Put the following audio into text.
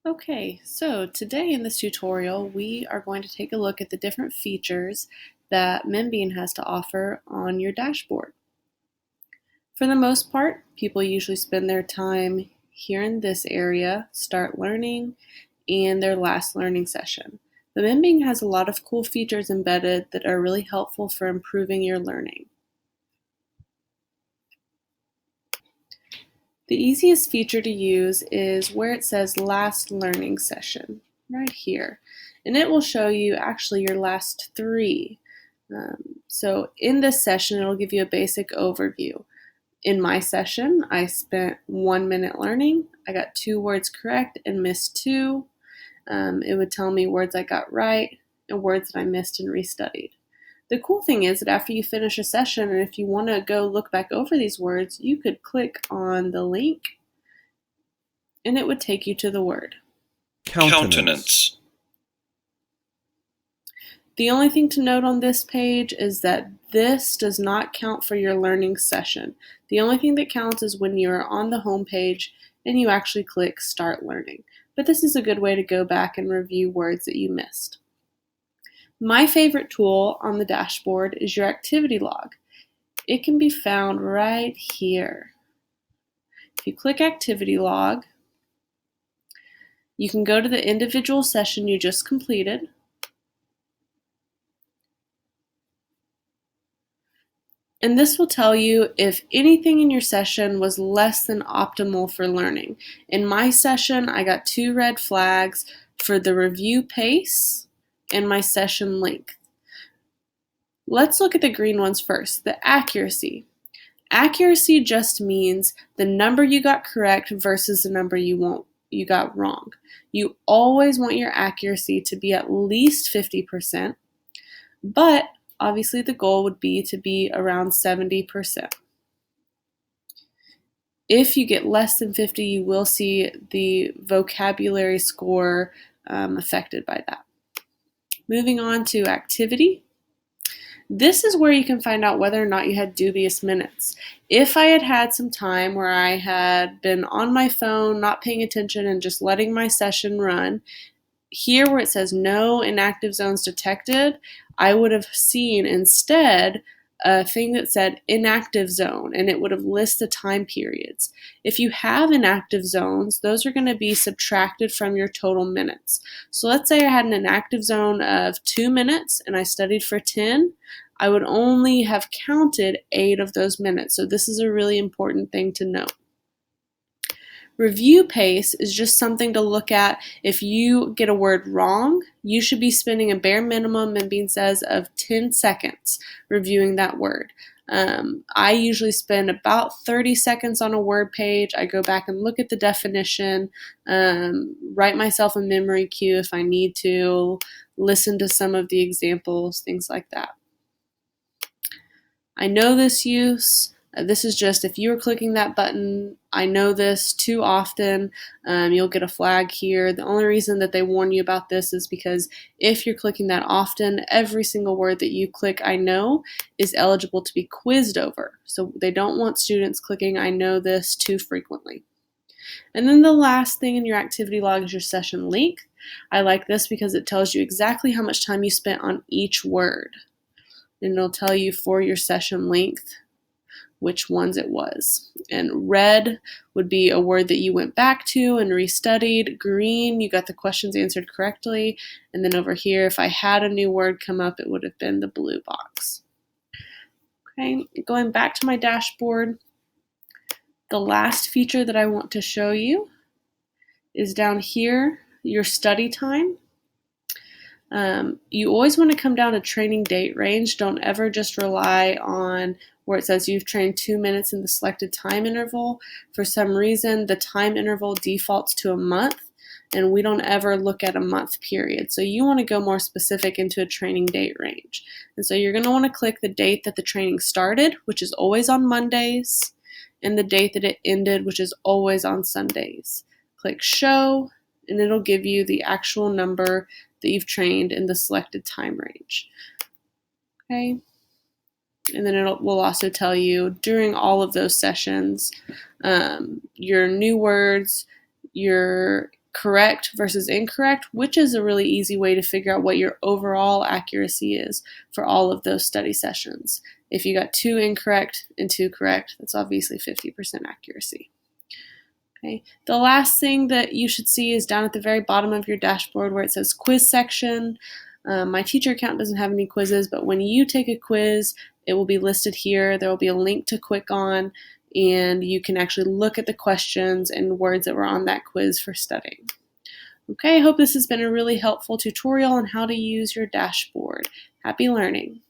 Okay, so today in this tutorial, we are going to take a look at the different features that Membean has to offer on your dashboard. For the most part, people usually spend their time here in this area, Start Learning, and their last learning session. But Membean has a lot of cool features embedded that are really helpful for improving your learning. The easiest feature to use is where it says last learning session, right here. And it will show you actually your last three. So in this session, it'll give you a basic overview. In my session, I spent 1 minute learning. I got 2 words correct and missed 2. It would tell me words I got right and words that I missed and restudied. The cool thing is that after you finish a session, and if you want to go look back over these words, you could click on the link and it would take you to the word. Countenance. The only thing to note on this page is that this does not count for your learning session. The only thing that counts is when you're on the home page and you actually click Start Learning. But this is a good way to go back and review words that you missed. My favorite tool on the dashboard is your activity log. It can be found right here. If you click activity log, you can go to the individual session you just completed. And this will tell you if anything in your session was less than optimal for learning. In my session, I got 2 red flags for the review pace and my session length. Let's look at the green ones first, the accuracy. Accuracy just means the number you got correct versus the number you got wrong. You always want your accuracy to be at least 50%, but obviously the goal would be to be around 70%. If you get less than 50, you will see the vocabulary score affected by that. Moving on to activity. This is where you can find out whether or not you had dubious minutes. If I had had some time where I had been on my phone, not paying attention, and just letting my session run, here where it says no inactive zones detected, I would have seen instead a thing that said inactive zone, and it would have listed the time periods. If you have inactive zones, those are going to be subtracted from your total minutes. So let's say I had an inactive zone of 2 minutes and I studied for 10. I would only have counted 8 of those minutes. So this is a really important thing to note. Review pace is just something to look at. If you get a word wrong, you should be spending a bare minimum, Membean says, of 10 seconds reviewing that word. I usually spend about 30 seconds on a word page. I go back and look at the definition, write myself a memory cue if I need to, listen to some of the examples, things like that. I know this use. This is just if you are clicking that button, I know this too often, you'll get a flag here. The only reason that they warn you about this is because if you're clicking that often, every single word that you click I know is eligible to be quizzed over. So they don't want students clicking I know this too frequently. And then the last thing in your activity log is your session length. I like this because it tells you exactly how much time you spent on each word. And it'll tell you for your session length which ones it was. And red would be a word that you went back to and restudied. Green, you got the questions answered correctly. And then over here, if I had a new word come up, it would have been the blue box. Okay, going back to my dashboard, the last feature that I want to show you is down here, your study time. You always want to come down to training date range. Don't ever just rely on where it says you've trained 2 minutes in the selected time interval. For some reason, the time interval defaults to a month, and we don't ever look at a month period. So you want to go more specific into a training date range. And so you're going to want to click the date that the training started, which is always on Mondays, and the date that it ended, which is always on Sundays. Click Show, and it'll give you the actual number that you've trained in the selected time range. Okay. And then it will also tell you during all of those sessions, your new words, your correct versus incorrect, which is a really easy way to figure out what your overall accuracy is for all of those study sessions. If you got 2 incorrect and 2 correct, that's obviously 50% accuracy. Okay. The last thing that you should see is down at the very bottom of your dashboard where it says quiz section. My teacher account doesn't have any quizzes, but when you take a quiz, it will be listed here. There will be a link to click on, and you can actually look at the questions and words that were on that quiz for studying. Okay, I hope this has been a really helpful tutorial on how to use your dashboard. Happy learning!